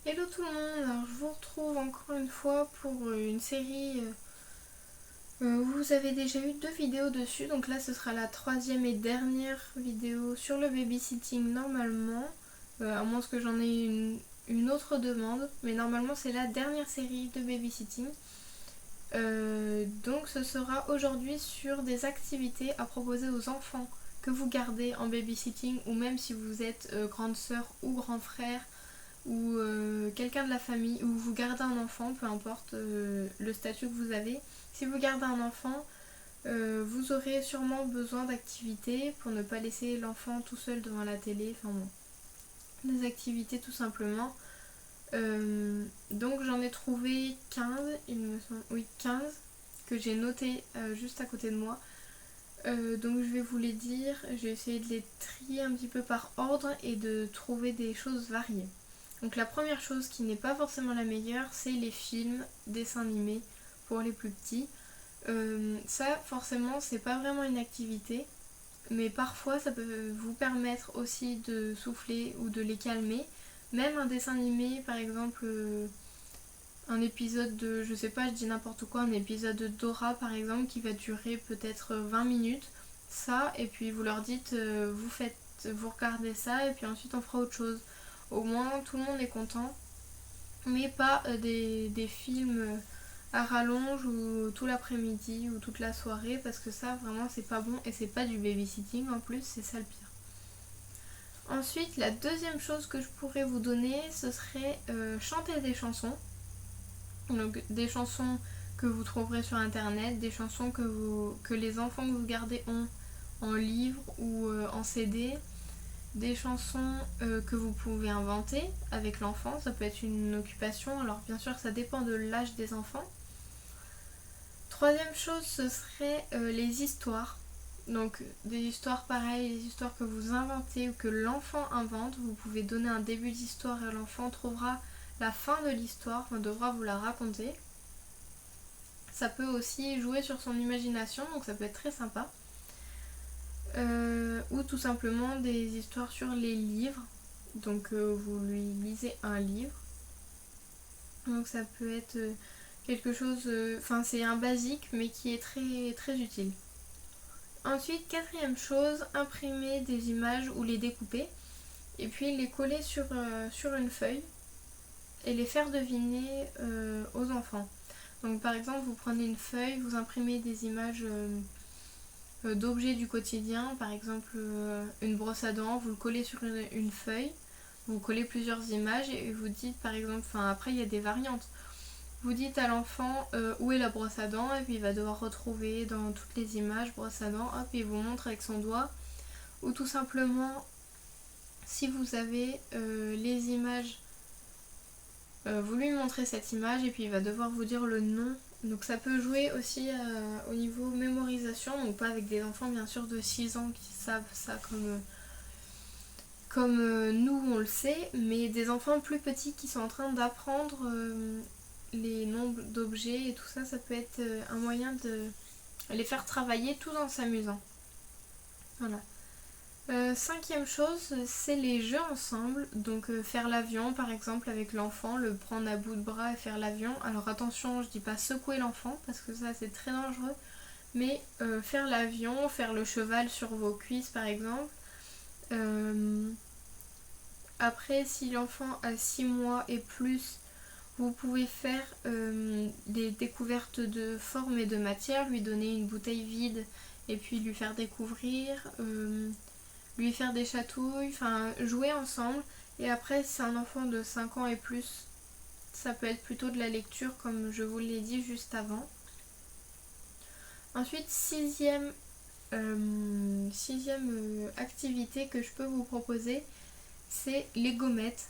Hello tout le monde, alors je vous retrouve encore une fois pour une série où vous avez déjà eu 2 vidéos dessus, donc là ce sera la troisième et dernière vidéo sur le babysitting normalement, à moins que j'en ai une autre demande, mais normalement c'est la dernière série de babysitting. Donc ce sera aujourd'hui sur des activités à proposer aux enfants que vous gardez en babysitting, ou même si vous êtes grande sœur ou grand frère ou quelqu'un de la famille, ou vous gardez un enfant, peu importe le statut que vous avez. Si vous gardez un enfant, vous aurez sûrement besoin d'activités pour ne pas laisser l'enfant tout seul devant la télé, enfin bon, des activités tout simplement. Donc j'en ai trouvé 15, il me semble, oui 15, que j'ai noté juste à côté de moi. Donc je vais vous les dire, j'ai essayé de les trier un petit peu par ordre et de trouver des choses variées. Donc la première chose qui n'est pas forcément la meilleure, c'est les films, dessins animés pour les plus petits. Ça forcément c'est pas vraiment une activité, mais parfois ça peut vous permettre aussi de souffler ou de les calmer. Même un dessin animé, par exemple un épisode de, je sais pas, je dis n'importe quoi, un épisode de Dora par exemple qui va durer peut-être 20 minutes, ça, et puis vous leur dites vous regardez ça et puis ensuite on fera autre chose. Au moins tout le monde est content, mais pas des films à rallonge ou tout l'après-midi ou toute la soirée, parce que ça vraiment c'est pas bon et c'est pas du babysitting en plus, c'est ça le pire. Ensuite, la deuxième chose que je pourrais vous donner, ce serait chanter des chansons. Donc des chansons que vous trouverez sur internet, des chansons que les enfants que vous gardez ont en livre ou en CD, des chansons que vous pouvez inventer avec l'enfant, ça peut être une occupation, alors bien sûr ça dépend de l'âge des enfants. Troisième chose, ce serait les histoires. Donc des histoires pareilles, des histoires que vous inventez ou que l'enfant invente. Vous pouvez donner un début d'histoire et l'enfant trouvera la fin de l'histoire, enfin devra vous la raconter. Ça peut aussi jouer sur son imagination, donc ça peut être très sympa. Ou tout simplement des histoires sur les livres. Donc vous lui lisez un livre. Donc ça peut être quelque chose, enfin c'est un basique mais qui est très très utile. Ensuite, quatrième chose, imprimer des images ou les découper et puis les coller sur une feuille et les faire deviner aux enfants. Donc par exemple, vous prenez une feuille, vous imprimez des images d'objets du quotidien, par exemple une brosse à dents, vous le collez sur une feuille, vous collez plusieurs images et vous dites par exemple, enfin après il y a des variantes. Vous dites à l'enfant où est la brosse à dents et puis il va devoir retrouver dans toutes les images brosse à dents, hop, il vous montre avec son doigt. Ou tout simplement, si vous avez les images, vous lui montrez cette image et puis il va devoir vous dire le nom. Donc ça peut jouer aussi au niveau mémorisation, donc pas avec des enfants bien sûr de 6 ans qui savent ça comme nous on le sait, mais des enfants plus petits qui sont en train d'apprendre les nombres d'objets et tout ça, ça peut être un moyen de les faire travailler tout en s'amusant. Voilà. Cinquième chose, c'est les jeux ensemble. Donc faire l'avion par exemple avec l'enfant, le prendre à bout de bras et faire l'avion. Alors attention, je dis pas secouer l'enfant parce que ça c'est très dangereux, mais faire l'avion, faire le cheval sur vos cuisses par exemple. Après, si l'enfant a 6 mois et plus, vous pouvez faire des découvertes de formes et de matière, lui donner une bouteille vide et puis lui faire découvrir, lui faire des chatouilles, enfin jouer ensemble. Et après, si c'est un enfant de 5 ans et plus, ça peut être plutôt de la lecture comme je vous l'ai dit juste avant. Ensuite, sixième activité que je peux vous proposer, c'est les gommettes.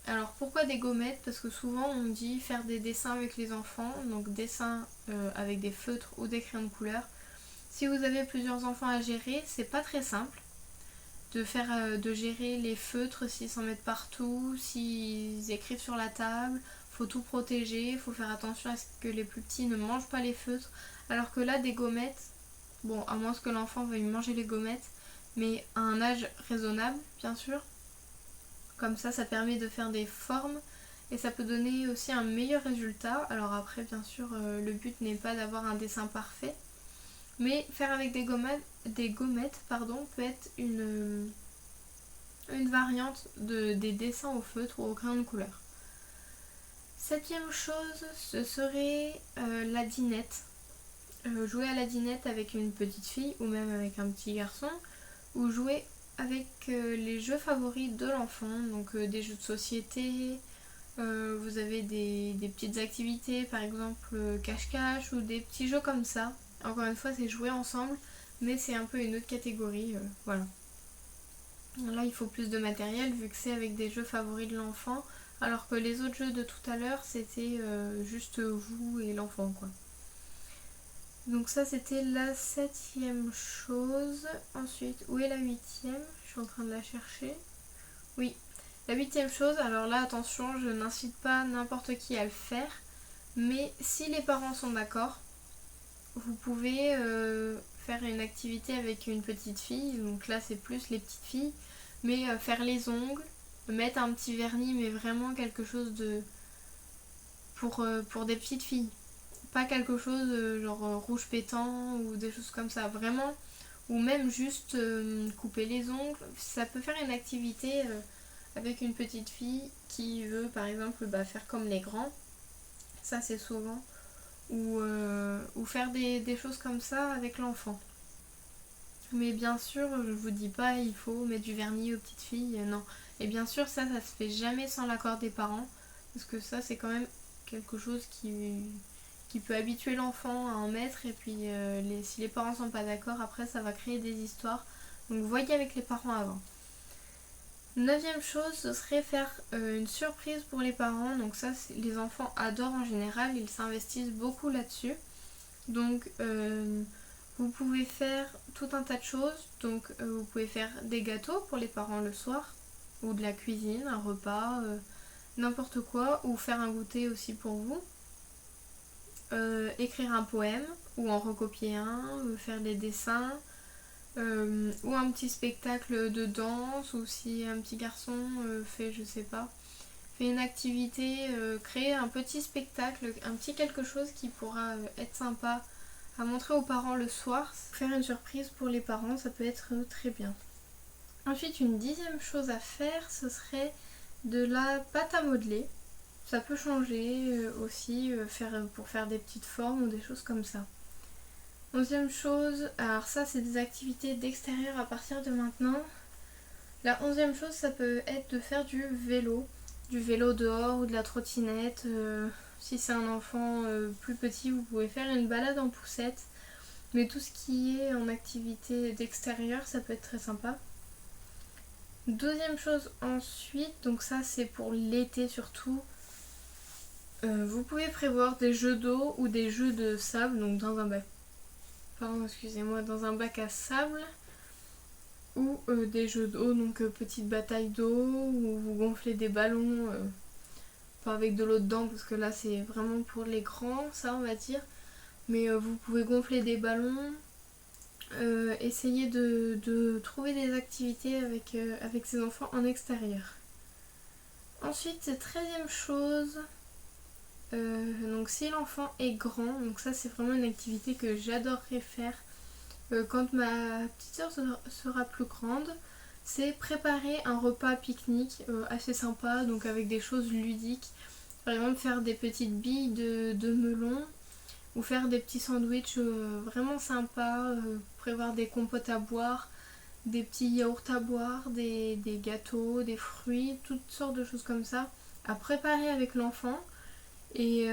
Alors pourquoi des gommettes? Parce que souvent on dit faire des dessins avec les enfants, donc dessins avec des feutres ou des crayons de couleur. Si vous avez plusieurs enfants à gérer, c'est pas très simple de gérer les feutres s'ils s'en mettent partout, s'ils écrivent sur la table. Faut tout protéger, faut faire attention à ce que les plus petits ne mangent pas les feutres. Alors que là, des gommettes, bon, à moins que l'enfant veuille manger les gommettes, mais à un âge raisonnable, bien sûr. Comme ça permet de faire des formes et ça peut donner aussi un meilleur résultat. Alors après bien sûr le but n'est pas d'avoir un dessin parfait, mais faire avec des gommettes peut être une variante des dessins au feutre ou au crayon de couleur. Septième chose, ce serait la dinette. Jouer à la dinette avec une petite fille ou même avec un petit garçon, ou jouer avec les jeux favoris de l'enfant, donc des jeux de société, vous avez des petites activités, par exemple cache-cache ou des petits jeux comme ça. Encore une fois, c'est jouer ensemble, mais c'est un peu une autre catégorie, voilà. Là, il faut plus de matériel vu que c'est avec des jeux favoris de l'enfant, alors que les autres jeux de tout à l'heure, c'était juste vous et l'enfant, quoi. Donc ça, c'était la septième chose. Ensuite, où est la huitième? Je suis en train de la chercher. Oui, la huitième chose, alors là, attention, je n'incite pas n'importe qui à le faire, mais si les parents sont d'accord, vous pouvez faire une activité avec une petite fille, donc là c'est plus les petites filles, mais faire les ongles, mettre un petit vernis, mais vraiment quelque chose de pour des petites filles. Pas quelque chose genre rouge pétant ou des choses comme ça, vraiment. Ou même juste couper les ongles. Ça peut faire une activité avec une petite fille qui veut par exemple faire comme les grands. Ça c'est souvent. Ou faire des choses comme ça avec l'enfant. Mais bien sûr, je vous dis pas il faut mettre du vernis aux petites filles, non. Et bien sûr ça se fait jamais sans l'accord des parents. Parce que ça c'est quand même quelque chose qui peut habituer l'enfant à en mettre, et puis si les parents sont pas d'accord, après ça va créer des histoires. Donc voyez avec les parents avant. Neuvième chose, ce serait faire une surprise pour les parents. Donc ça, les enfants adorent en général, ils s'investissent beaucoup là-dessus. Donc vous pouvez faire tout un tas de choses. Donc vous pouvez faire des gâteaux pour les parents le soir, ou de la cuisine, un repas, n'importe quoi, ou faire un goûter aussi pour vous. Écrire un poème ou en recopier un, faire des dessins, ou un petit spectacle de danse, ou si un petit garçon fait, je sais pas, fait une activité, créer un petit spectacle, un petit quelque chose qui pourra être sympa à montrer aux parents le soir. Faire une surprise pour les parents, ça peut être très bien. Ensuite, une dixième chose à faire, ce serait de la pâte à modeler. Ça peut changer aussi pour faire des petites formes ou des choses comme ça. Onzième chose, alors ça c'est des activités d'extérieur à partir de maintenant. La onzième chose, ça peut être de faire du vélo dehors ou de la trottinette. Si c'est un enfant plus petit, vous pouvez faire une balade en poussette. Mais tout ce qui est en activité d'extérieur, ça peut être très sympa. Deuxième chose ensuite, donc ça c'est pour l'été surtout. Vous pouvez prévoir des jeux d'eau ou des jeux de sable, donc dans un bac. Dans un bac à sable, ou des jeux d'eau, donc petite bataille d'eau, où vous gonflez des ballons, pas avec de l'eau dedans parce que là c'est vraiment pour les grands, ça on va dire. Mais vous pouvez gonfler des ballons, essayer de trouver des activités avec ces enfants en extérieur. Ensuite, 13e chose. Donc si l'enfant est grand, donc ça c'est vraiment une activité que j'adorerais faire quand ma petite soeur sera plus grande, c'est préparer un repas pique-nique assez sympa, donc avec des choses ludiques. Par exemple faire des petites billes de melon, ou faire des petits sandwichs vraiment sympas, prévoir des compotes à boire, des petits yaourts à boire, des gâteaux, des fruits, toutes sortes de choses comme ça à préparer avec l'enfant. Et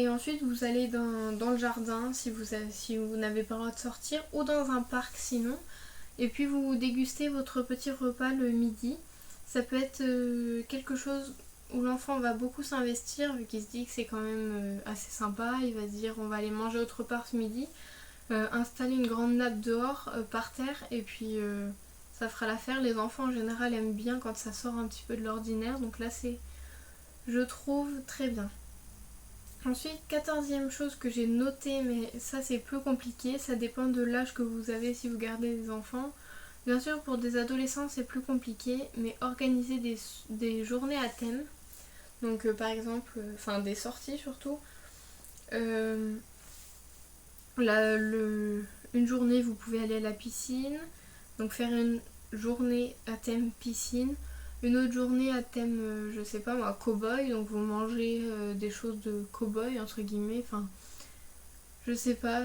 ensuite vous allez dans le jardin si vous n'avez pas le droit de sortir, ou dans un parc sinon, et puis vous dégustez votre petit repas le midi. Ça peut être quelque chose où l'enfant va beaucoup s'investir vu qu'il se dit que c'est quand même assez sympa. Il va se dire on va aller manger autre part ce midi, installer une grande nappe dehors par terre, et puis ça fera l'affaire. Les enfants en général aiment bien quand ça sort un petit peu de l'ordinaire, donc là c'est, je trouve, très bien. Ensuite, 14e chose que j'ai notée, mais ça c'est plus compliqué, ça dépend de l'âge que vous avez si vous gardez des enfants. Bien sûr, pour des adolescents, c'est plus compliqué, mais organiser des journées à thème, donc par exemple, enfin des sorties surtout, euh, une journée vous pouvez aller à la piscine, donc faire une journée à thème piscine, une autre journée à thème, je sais pas moi, cow-boy, donc vous mangez des choses de cow-boy entre guillemets, enfin je sais pas,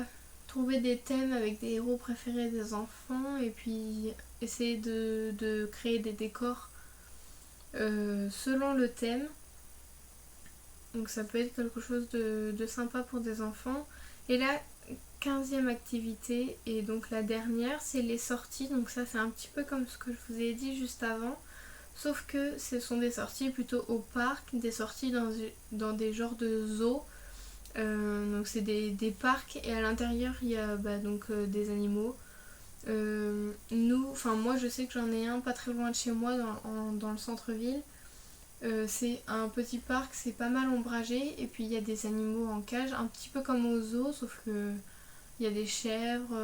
trouver des thèmes avec des héros préférés des enfants et puis essayer de créer des décors selon le thème. Donc ça peut être quelque chose de sympa pour des enfants. Et la 15e activité, et donc la dernière, c'est les sorties. Donc ça c'est un petit peu comme ce que je vous ai dit juste avant. Sauf que ce sont des sorties plutôt au parc, des sorties dans des genres de zoos. Donc c'est des parcs et à l'intérieur il y a des animaux. Moi je sais que j'en ai un pas très loin de chez moi dans le centre-ville. C'est un petit parc, c'est pas mal ombragé et puis il y a des animaux en cage, un petit peu comme au zoo, sauf que il y a des chèvres,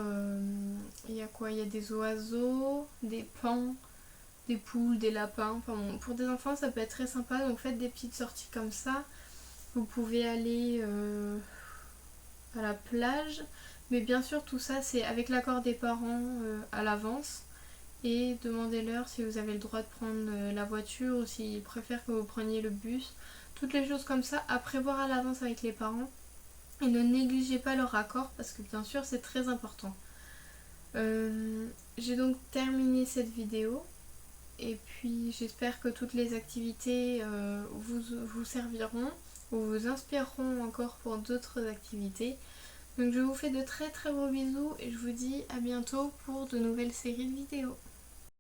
il y a quoi? Il y a des oiseaux, des paons, des poules, des lapins. Enfin bon, pour des enfants ça peut être très sympa, donc faites des petites sorties comme ça. Vous pouvez aller à la plage, mais bien sûr tout ça c'est avec l'accord des parents à l'avance et demandez-leur si vous avez le droit de prendre la voiture ou s'ils préfèrent que vous preniez le bus. Toutes les choses comme ça à prévoir à l'avance avec les parents et ne négligez pas leur accord parce que bien sûr c'est très important. J'ai donc terminé cette vidéo et puis j'espère que toutes les activités vous serviront ou vous inspireront encore pour d'autres activités. Donc je vous fais de très très gros bisous et je vous dis à bientôt pour de nouvelles séries de vidéos.